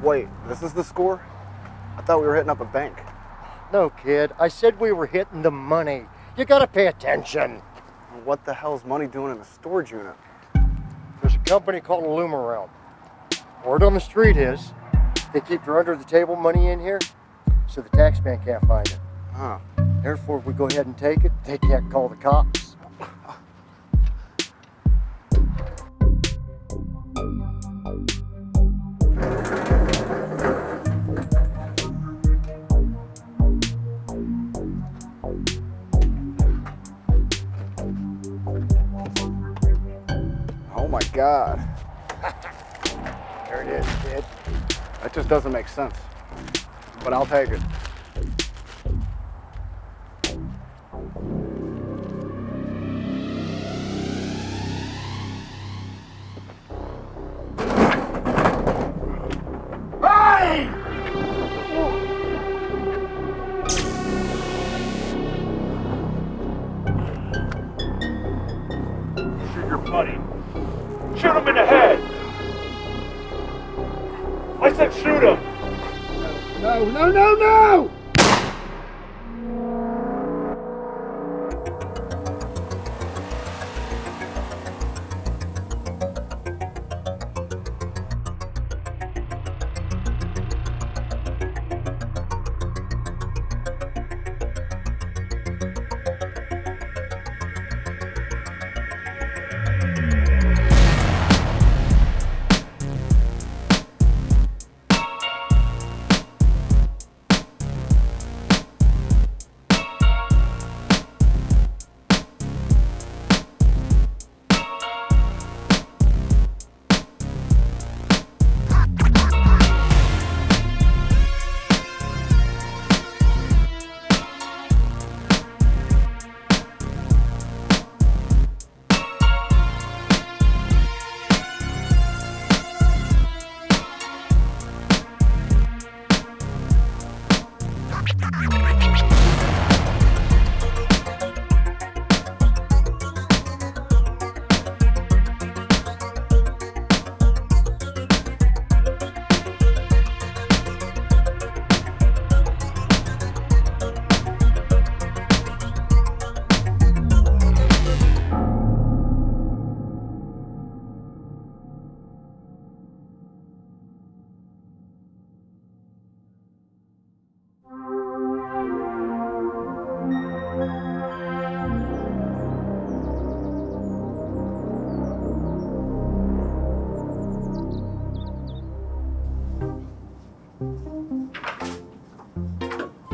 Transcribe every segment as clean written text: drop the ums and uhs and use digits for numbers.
Wait, this is the score? I thought we were hitting up a bank. No, kid. I said we were hitting the money. You gotta pay attention. What the hell's money doing in a storage unit? There's a company called Realm. Word on the street is they keep their under-the-table money in here so the tax man can't find it. Huh. Therefore, if we go ahead and take it, they can't call the cops. Oh my God. There it is, kid. That just doesn't make sense. But I'll take it. Hey! Shoot your buddy. Shoot him in the head. I said shoot him. No!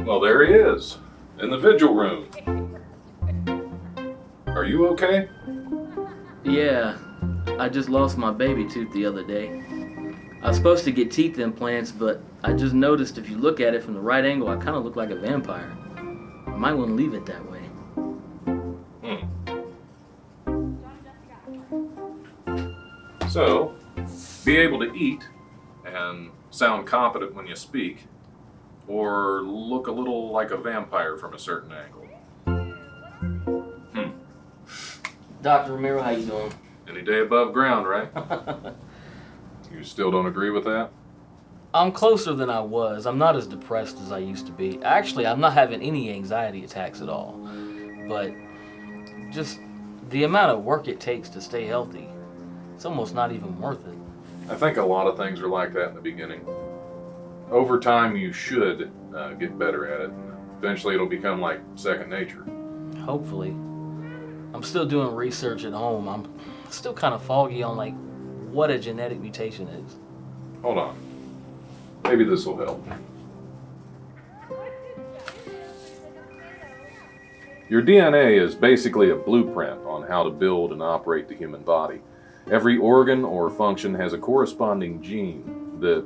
Well, there he is, in the vigil room. Are you okay? Yeah, I just lost my baby tooth the other day. I was supposed to get teeth implants, but I just noticed if you look at it from the right angle, I kind of look like a vampire. I might want to leave it that way. So, be able to eat and sound competent when you speak, or look a little like a vampire from a certain angle. Dr. Ramiro, how you doing? Any day above ground, right? You still don't agree with that? I'm closer than I was. I'm not as depressed as I used to be. Actually, I'm not having any anxiety attacks at all. But just the amount of work it takes to stay healthy, it's almost not even worth it. I think a lot of things are like that in the beginning. Over time, you should get better at it. Eventually, it'll become like second nature. Hopefully. I'm still doing research at home. I'm still kind of foggy on like what a genetic mutation is. Hold on. Maybe this will help. Your DNA is basically a blueprint on how to build and operate the human body. Every organ or function has a corresponding gene that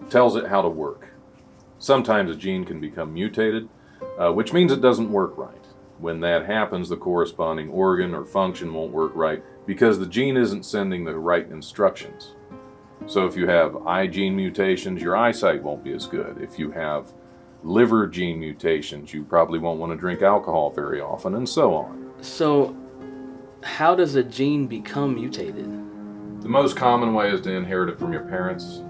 tells it how to work. Sometimes a gene can become mutated, which means it doesn't work right. When that happens, the corresponding organ or function won't work right because the gene isn't sending the right instructions. So if you have eye gene mutations, your eyesight won't be as good. If you have liver gene mutations, you probably won't want to drink alcohol very often, and so on. So, how does a gene become mutated? The most common way is to inherit it from your parents.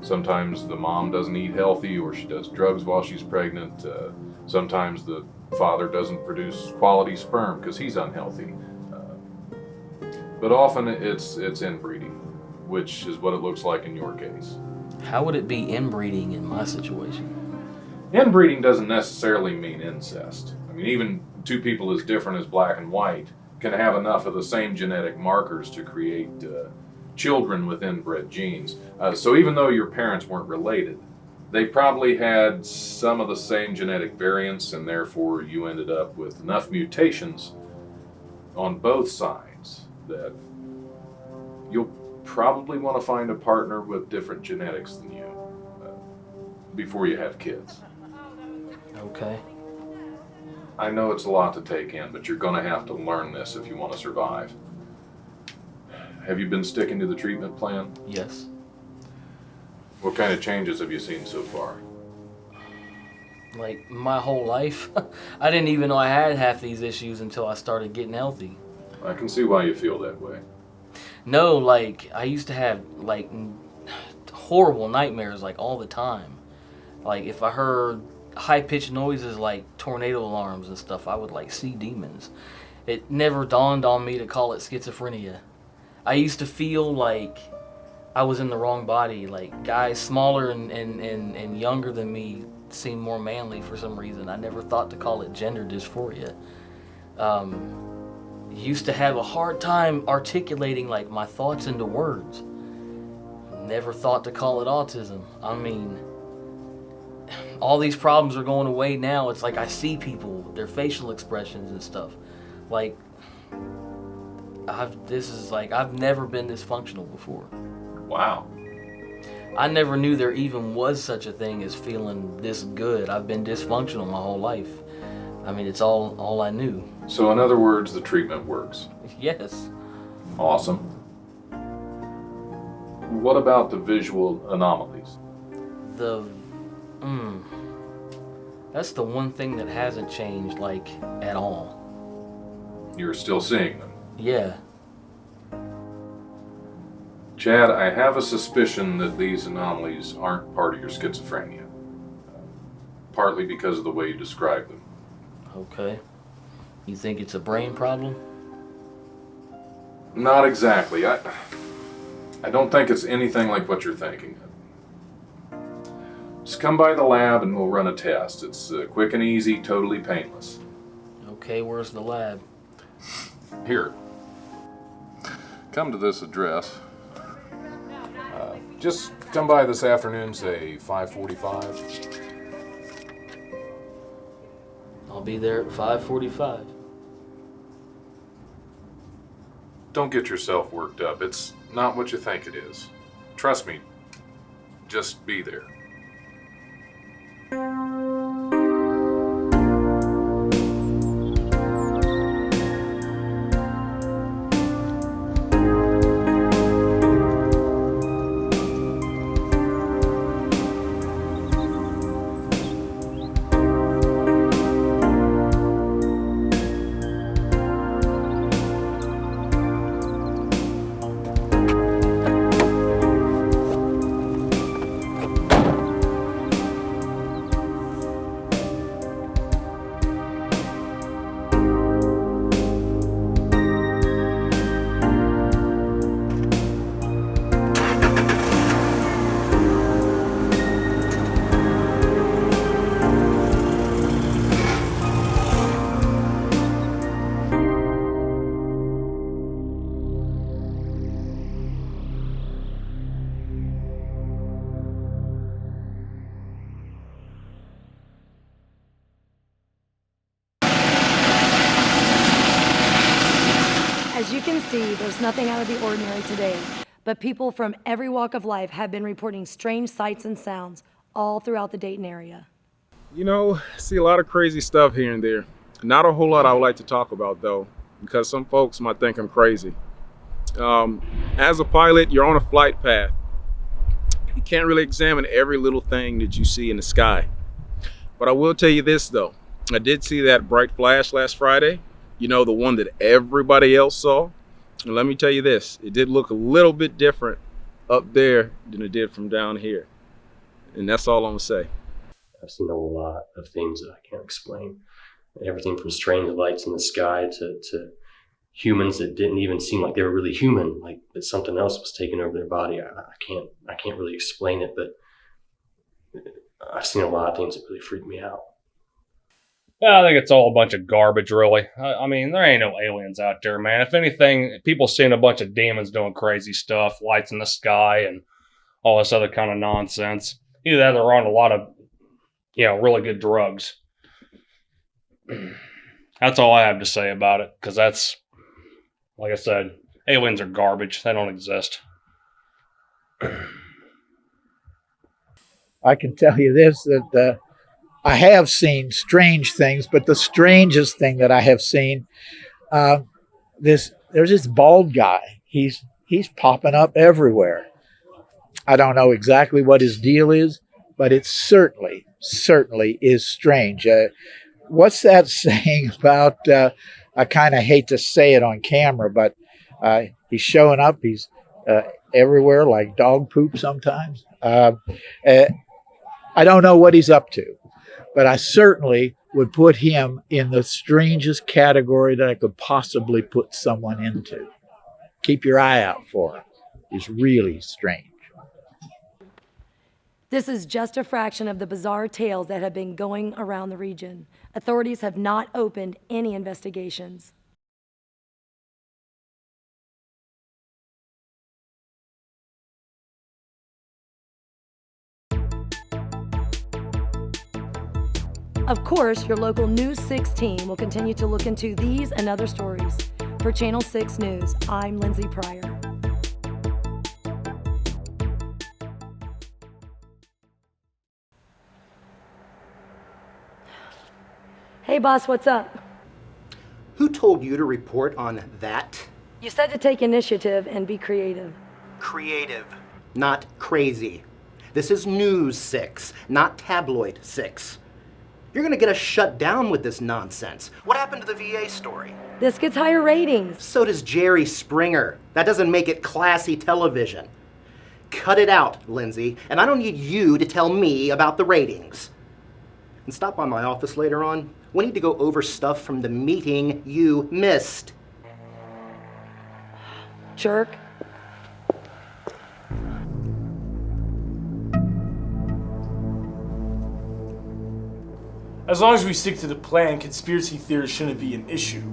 Sometimes the mom doesn't eat healthy, or she does drugs while she's pregnant. Sometimes the father doesn't produce quality sperm because he's unhealthy. But often it's inbreeding, which is what it looks like in your case. How would it be inbreeding in my situation? Inbreeding doesn't necessarily mean incest. I mean, even two people as different as black and white can have enough of the same genetic markers to create children with inbred genes. So even though your parents weren't related, they probably had some of the same genetic variants, and therefore you ended up with enough mutations on both sides that you'll probably want to find a partner with different genetics than you before you have kids. Okay. I know it's a lot to take in, but you're going to have to learn this if you want to survive. Have you been sticking to the treatment plan? Yes. What kind of changes have you seen so far? Like, my whole life. I didn't even know I had half these issues until I started getting healthy. I can see why you feel that way. No, like, I used to have, like, horrible nightmares, like, all the time. Like, if I heard high-pitched noises like tornado alarms and stuff, I would, like, see demons. It never dawned on me to call it schizophrenia. I used to feel like I was in the wrong body. Like, guys smaller and younger than me seemed more manly for some reason. I never thought to call it gender dysphoria. Used to have a hard time articulating, like, my thoughts into words. Never thought to call it autism. I mean, all these problems are going away now. It's like I see people, their facial expressions and stuff. Like, I've never been this functional before. Wow. I never knew there even was such a thing as feeling this good. I've been dysfunctional my whole life. I mean, it's all I knew. So in other words, the treatment works. Yes. Awesome. What about the visual anomalies? That's the one thing that hasn't changed, like, at all. You're still seeing them? Yeah. Chad, I have a suspicion that these anomalies aren't part of your schizophrenia. Partly because of the way you describe them. Okay. You think it's a brain problem? Not exactly. I don't think it's anything like what you're thinking. Just come by the lab and we'll run a test. It's quick and easy, totally painless. Okay, where's the lab? Here. Come to this address. Just come by this afternoon, say 5:45. I'll be there at 5:45. Don't get yourself worked up. It's not what you think it is. Trust me. Just be there. As you can see, there's nothing out of the ordinary today, but people from every walk of life have been reporting strange sights and sounds all throughout the Dayton area. You know, I see a lot of crazy stuff here and there. Not a whole lot I would like to talk about though, because some folks might think I'm crazy. As a pilot, you're on a flight path. You can't really examine every little thing that you see in the sky. But I will tell you this though, I did see that bright flash last Friday. You know, the one that everybody else saw. And let me tell you this, it did look a little bit different up there than it did from down here. And that's all I'm gonna say. I've seen a lot of things that I can't explain. Everything from strange lights in the sky to humans that didn't even seem like they were really human, like that something else was taking over their body. I can't really explain it, but I've seen a lot of things that really freak me out. Yeah, I think it's all a bunch of garbage, really. I mean, there ain't no aliens out there, man. If anything, people seeing a bunch of demons doing crazy stuff, lights in the sky, and all this other kind of nonsense. Either that or they're on a lot of, really good drugs. That's all I have to say about it, because that's, like I said, aliens are garbage. They don't exist. I can tell you this, that I have seen strange things, but the strangest thing that I have seen, there's this bald guy. He's popping up everywhere. I don't know exactly what his deal is, but it certainly is strange. What's that saying about, I kind of hate to say it on camera, but he's showing up. He's everywhere like dog poop sometimes. I don't know what he's up to, but I certainly would put him in the strangest category that I could possibly put someone into. Keep your eye out for him. He's really strange. This is just a fraction of the bizarre tales that have been going around the region. Authorities have not opened any investigations. Of course, your local News 6 team will continue to look into these and other stories. For Channel 6 News, I'm Lindsay Pryor. Hey boss, what's up? Who told you to report on that? You said to take initiative and be creative. Creative, not crazy. This is News 6, not Tabloid 6. You're gonna get us shut down with this nonsense. What happened to the VA story? This gets higher ratings. So does Jerry Springer. That doesn't make it classy television. Cut it out, Lindsay, and I don't need you to tell me about the ratings. And stop by my office later on. We need to go over stuff from the meeting you missed. Jerk. As long as we stick to the plan, conspiracy theories shouldn't be an issue.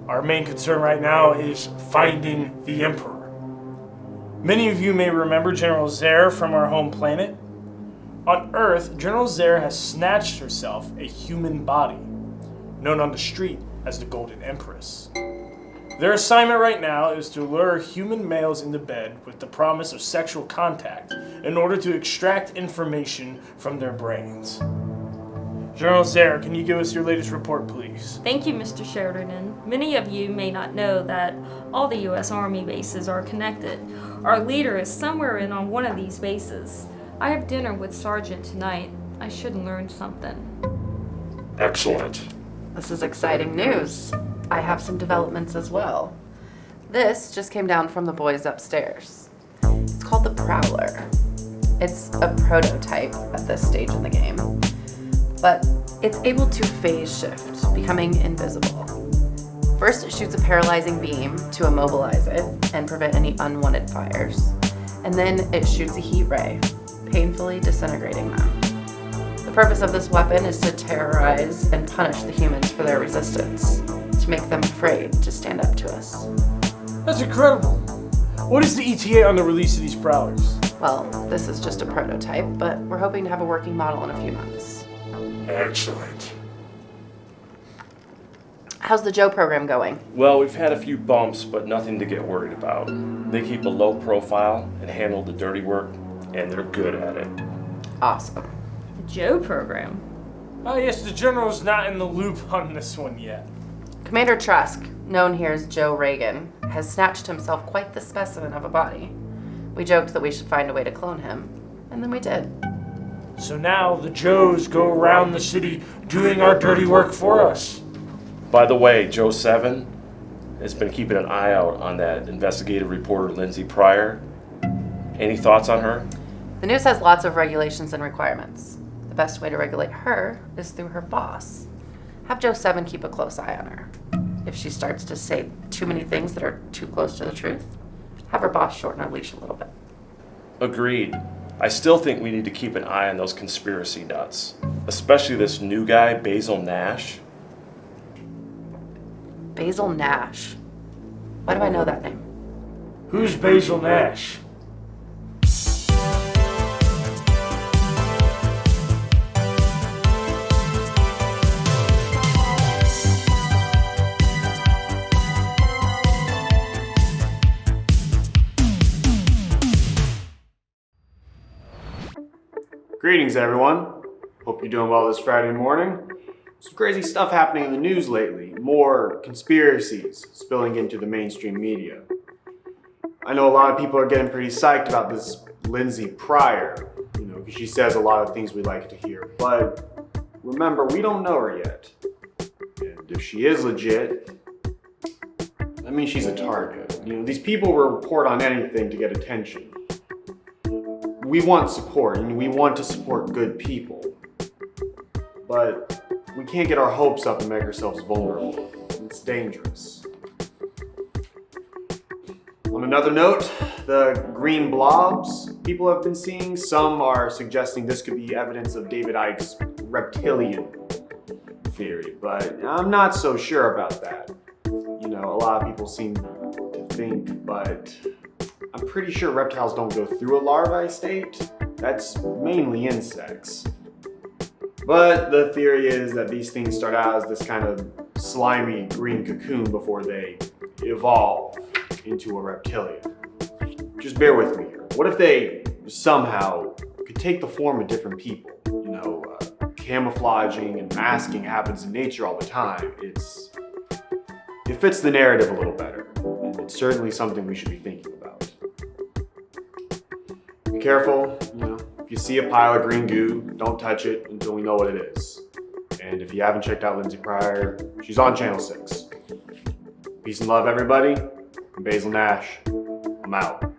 Our main concern right now is finding the Emperor. Many of you may remember General Zare from our home planet. On Earth, General Zare has snatched herself a human body, known on the street as the Golden Empress. Their assignment right now is to lure human males into bed with the promise of sexual contact in order to extract information from their brains. General Zare, can you give us your latest report, please? Thank you, Mr. Sheridan. Many of you may not know that all the U.S. Army bases are connected. Our leader is somewhere in on one of these bases. I have dinner with Sergeant tonight. I should learn something. Excellent. This is exciting news. I have some developments as well. This just came down from the boys upstairs. It's called the Prowler. It's a prototype at this stage in the game, but it's able to phase shift, becoming invisible. First, it shoots a paralyzing beam to immobilize it and prevent any unwanted fires. And then it shoots a heat ray, painfully disintegrating them. The purpose of this weapon is to terrorize and punish the humans for their resistance, to make them afraid to stand up to us. That's incredible. What is the ETA on the release of these Prowlers? Well, this is just a prototype, but we're hoping to have a working model in a few months. Excellent. How's the Joe program going? Well, we've had a few bumps, but nothing to get worried about. They keep a low profile and handle the dirty work, and they're good at it. Awesome. The Joe program? Oh yes, the General's not in the loop on this one yet. Commander Trask, known here as Joe Reagan, has snatched himself quite the specimen of a body. We joked that we should find a way to clone him, and then we did. So now the Joes go around the city doing our dirty work for us. By the way, Joe 7 has been keeping an eye out on that investigative reporter Lindsay Pryor. Any thoughts on her? The news has lots of regulations and requirements. The best way to regulate her is through her boss. Have Joe 7 keep a close eye on her. If she starts to say too many things that are too close to the truth, have her boss shorten her leash a little bit. Agreed. I still think we need to keep an eye on those conspiracy nuts, especially this new guy, Basil Nash. Basil Nash. Why do I know that name? Who's Basil Nash? Greetings, everyone. Hope you're doing well this Friday morning. Some crazy stuff happening in the news lately. More conspiracies spilling into the mainstream media. I know a lot of people are getting pretty psyched about this Lindsay Pryor, because she says a lot of things we like to hear. But remember, we don't know her yet. And if she is legit, that means she's a target. These people will report on anything to get attention. We want support, and we want to support good people. But we can't get our hopes up and make ourselves vulnerable. It's dangerous. On another note, the green blobs people have been seeing, some are suggesting this could be evidence of David Icke's reptilian theory, but I'm not so sure about that. A lot of people seem to think, but I'm pretty sure reptiles don't go through a larvae state. That's mainly insects. But the theory is that these things start out as this kind of slimy green cocoon before they evolve into a reptilian. Just bear with me here. What if they somehow could take the form of different people? Camouflaging and masking happens in nature all the time. It fits the narrative a little better, and it's certainly something we should be thinking about. Be careful, if you see a pile of green goo, don't touch it until we know what it is. And if you haven't checked out Lindsay Pryor, she's on Channel 6. Peace and love, everybody. I'm Basil Nash. I'm out.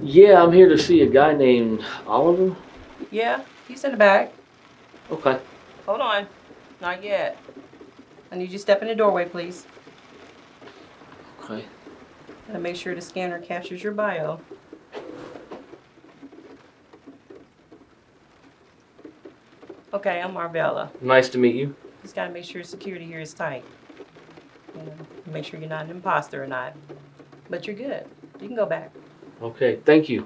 Yeah, I'm here to see a guy named Oliver. Yeah, he's in the back. Okay. Hold on. Not yet. I need you to step in the doorway, please. Okay. And make sure the scanner captures your bio. Okay, I'm Marvella. Nice to meet you. Just gotta make sure security here is tight. Make sure you're not an imposter or not. But you're good. You can go back. Okay, thank you.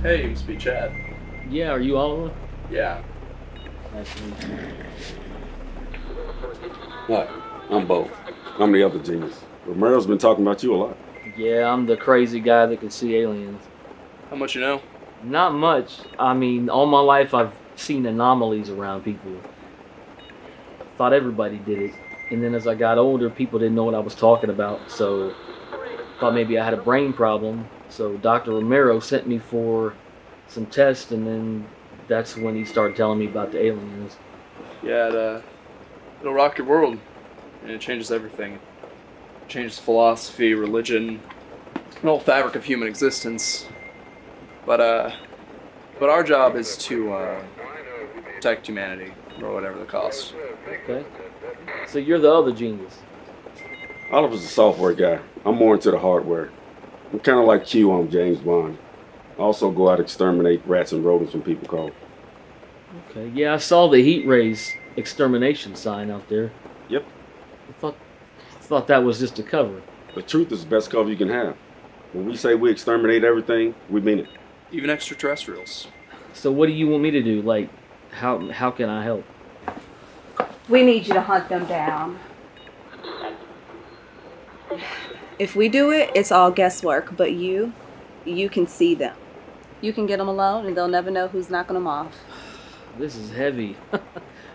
Hey, you must be Chad. Yeah, are you Oliver? Yeah. Nice to meet you. Hi, I'm Bo. I'm the other genius. Romero's been talking about you a lot. Yeah, I'm the crazy guy that can see aliens. How much you know? Not much. I mean, all my life I've seen anomalies around people. Thought everybody did it. And then as I got older, people didn't know what I was talking about. So thought maybe I had a brain problem. So Dr. Romero sent me for some tests, and then that's when he started telling me about the aliens. Yeah, it'll rock your world. And it changes everything. It changes philosophy, religion, the whole fabric of human existence. But our job is to protect humanity, or whatever the cost. Okay. So you're the other genius. Oliver's a software guy. I'm more into the hardware. I'm kind of like Q on James Bond. I also go out and exterminate rats and rodents when people call. Okay. Yeah, I saw the heat rays extermination sign out there. Yep. I thought that was just a cover. The truth is the best cover you can have. When we say we exterminate everything, we mean it. Even extraterrestrials. So what do you want me to do? Like, how can I help? We need you to hunt them down. If we do it, it's all guesswork, but you can see them. You can get them alone and they'll never know who's knocking them off. This is heavy.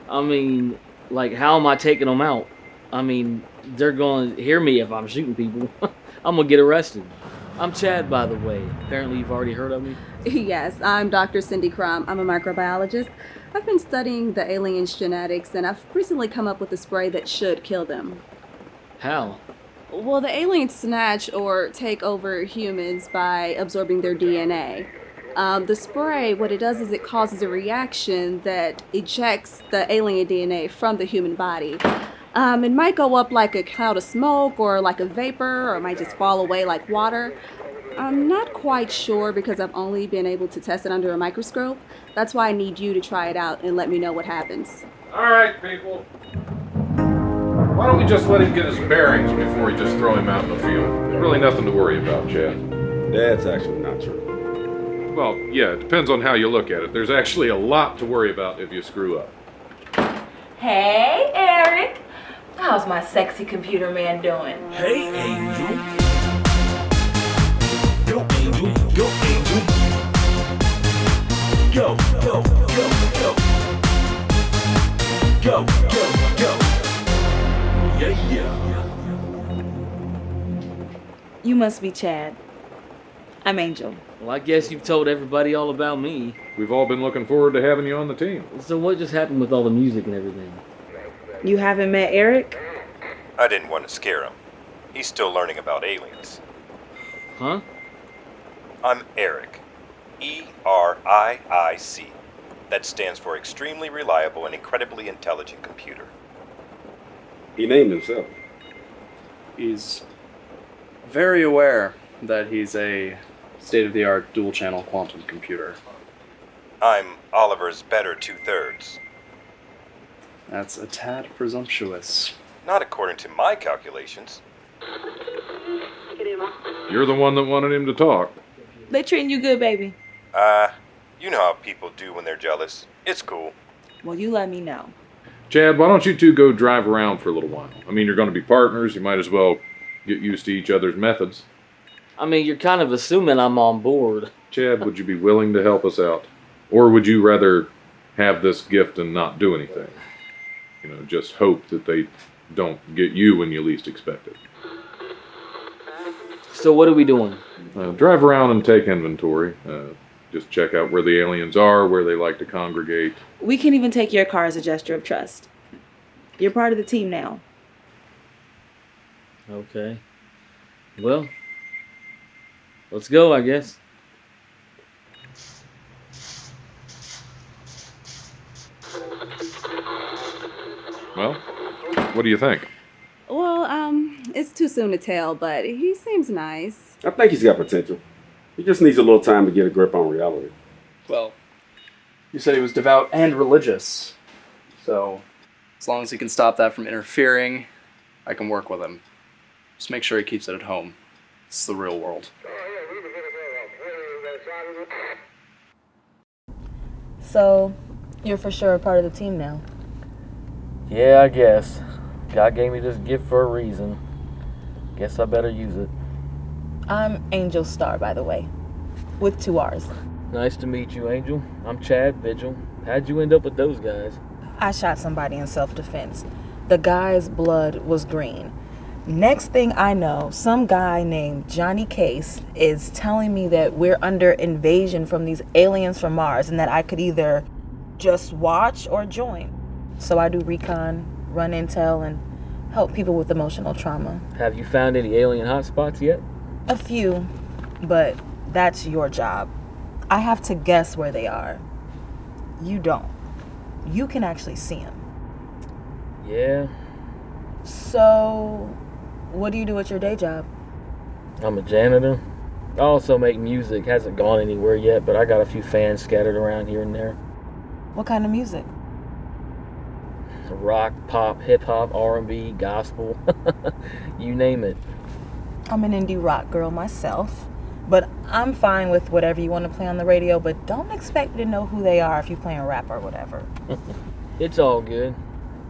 I mean, like, how am I taking them out? I mean, they're going to hear me if I'm shooting people. I'm going to get arrested. I'm Chad, by the way. Apparently you've already heard of me. Yes, I'm Dr. Cindy Crum. I'm a microbiologist. I've been studying the aliens' genetics, and I've recently come up with a spray that should kill them. How? Well, the aliens snatch or take over humans by absorbing their DNA. The spray, what it does is it causes a reaction that ejects the alien DNA from the human body. It might go up like a cloud of smoke or like a vapor, or it might just fall away like water. I'm not quite sure because I've only been able to test it under a microscope. That's why I need you to try it out and let me know what happens. All right, people. Why don't we just let him get his bearings before we just throw him out in the field? There's really nothing to worry about, Chad. That's actually not true. Well, yeah, it depends on how you look at it. There's actually a lot to worry about if you screw up. Hey, Eric. How's my sexy computer man doing? Hey, Angel. Go, Angel. Go, Angel. Go, go, go, go. Go, go, go. Yeah, yeah. You must be Chad. I'm Angel. Well, I guess you've told everybody all about me. We've all been looking forward to having you on the team. So what just happened with all the music and everything? You haven't met Eric? I didn't want to scare him. He's still learning about aliens. Huh? I'm Eric. E-R-I-I-C. That stands for Extremely Reliable and Incredibly Intelligent Computer. He named himself. He's very aware that he's a state-of-the-art dual-channel quantum computer. I'm Oliver's better two-thirds. That's a tad presumptuous. Not according to my calculations. You're the one that wanted him to talk. They treating you good, baby. You know how people do when they're jealous. It's cool. Well, you let me know. Chad, why don't you two go drive around for a little while? I mean, you're going to be partners. You might as well get used to each other's methods. I mean, you're kind of assuming I'm on board. Chad, would you be willing to help us out? Or would you rather have this gift and not do anything? You know, just hope that they don't get you when you least expect it. So what are we doing? Drive around and take inventory. Just check out where the aliens are, where they like to congregate. We can even take your car as a gesture of trust. You're part of the team now. Okay. Well, let's go, I guess. Well, what do you think? Well, it's too soon to tell, but he seems nice. I think he's got potential. He just needs a little time to get a grip on reality. Well, you said he was devout and religious. So, as long as he can stop that from interfering, I can work with him. Just make sure he keeps it at home. It's the real world. So, you're for sure a part of the team now. Yeah, I guess. God gave me this gift for a reason. Guess I better use it. I'm Angel Star, by the way, with 2 R's. Nice to meet you, Angel. I'm Chad Vigil. How'd you end up with those guys? I shot somebody in self-defense. The guy's blood was green. Next thing I know, some guy named Johnny Case is telling me that we're under invasion from these aliens from Mars and that I could either just watch or join. So I do recon, run intel, and help people with emotional trauma. Have you found any alien hotspots yet? A few, but that's your job. I have to guess where they are. You don't. You can actually see them. Yeah. So, what do you do at your day job? I'm a janitor. I also make music. Hasn't gone anywhere yet, but I got a few fans scattered around here and there. What kind of music? Rock, pop, hip-hop, R&B, gospel. You name it. I'm an indie rock girl myself, but I'm fine with whatever you want to play on the radio, but don't expect me to know who they are if you're playing rap or whatever. It's all good.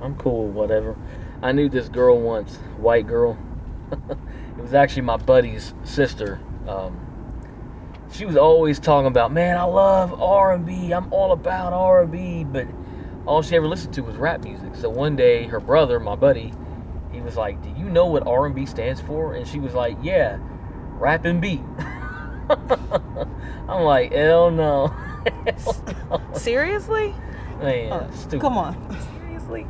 I'm cool with whatever. I knew this girl once, white girl. It was actually my buddy's sister. she was always talking about, man, I love R&B. I'm all about R&B, but all she ever listened to was rap music. So one day, her brother, my buddy, he was like, do you know what R&B stands for? And she was like, yeah, rap and beat. I'm like, hell no. Hell no. Seriously? Man, stupid. Come on. Seriously?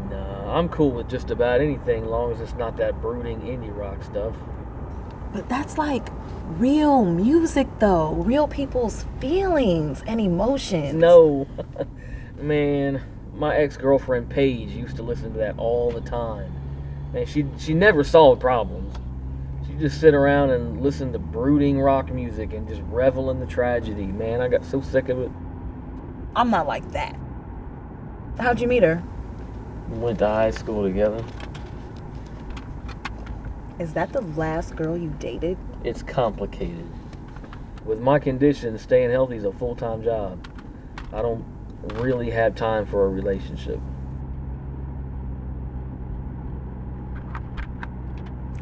No, I'm cool with just about anything, as long as it's not that brooding indie rock stuff. But that's like real music, though. Real people's feelings and emotions. No. Man, my ex-girlfriend Paige used to listen to that all the time. Man, she never solved problems. She'd just sit around and listen to brooding rock music and just revel in the tragedy. Man, I got so sick of it. I'm not like that. How'd you meet her? We went to high school together. Is that the last girl you dated? It's complicated. With my condition, staying healthy is a full-time job. I don't really have time for a relationship.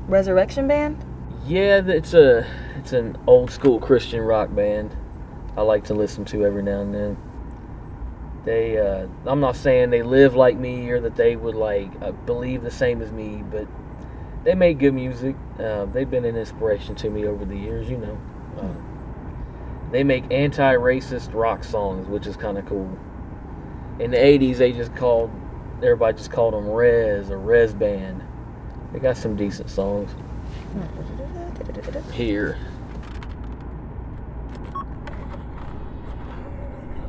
Resurrection Band? Yeah, it's an old school Christian rock band I like to listen to every now and then. They I'm not saying they live like me or that they would believe the same as me, but they make good music. They've been an inspiration to me over the years, you know. They make anti-racist rock songs, which is kind of cool. In the 80s, everybody just called them Rez or Rez Band. They got some decent songs. Here.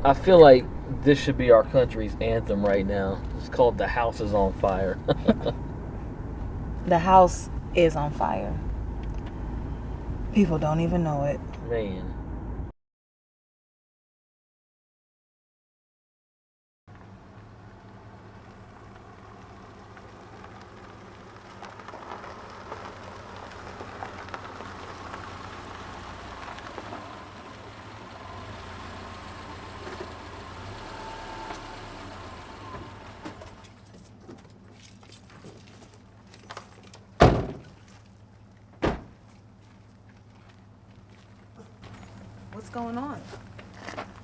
I feel like this should be our country's anthem right now. It's called The House is on Fire. The house is on fire. People don't even know it. Man. What's going on?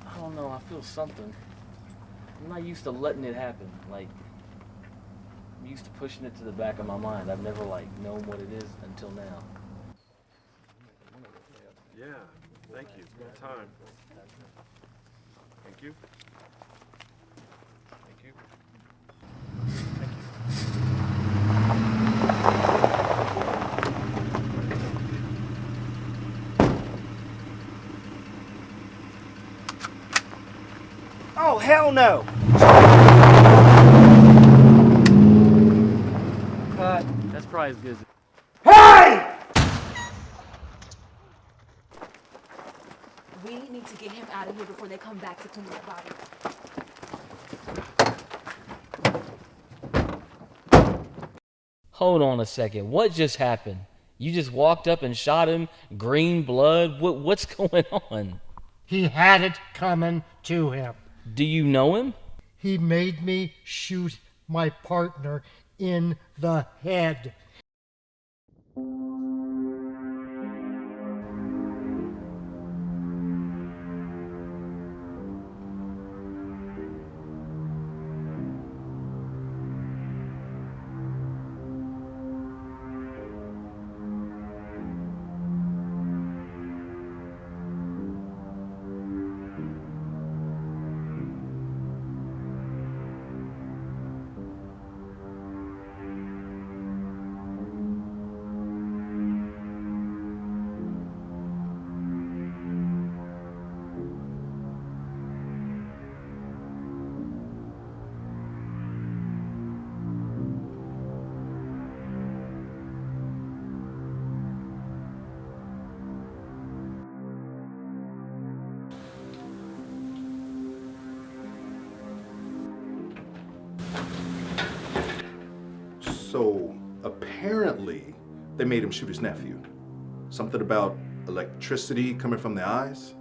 I don't know, I feel something. I'm not used to letting it happen. I'm used to pushing it to the back of my mind. I've never known what it is until now. Yeah, thank you. It's about time. Thank you. Thank you. Thank Oh, hell no! Cut. That's probably as good as... Hey! We need to get him out of here before they come back to clean that body. Hold on a second. What just happened? You just walked up and shot him? Green blood? What's going on? He had it coming to him. Do you know him? He made me shoot my partner in the head. So apparently they made him shoot his nephew. Something about electricity coming from the eyes?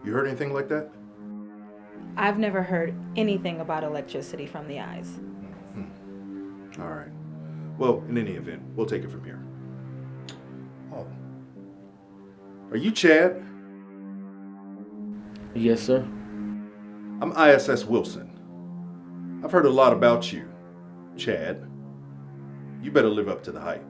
You heard anything like that? I've never heard anything about electricity from the eyes. All right. Well, in any event, we'll take it from here. Oh. Are you Chad? Yes, sir. I'm ISS Wilson. I've heard a lot about you, Chad. You better live up to the hype.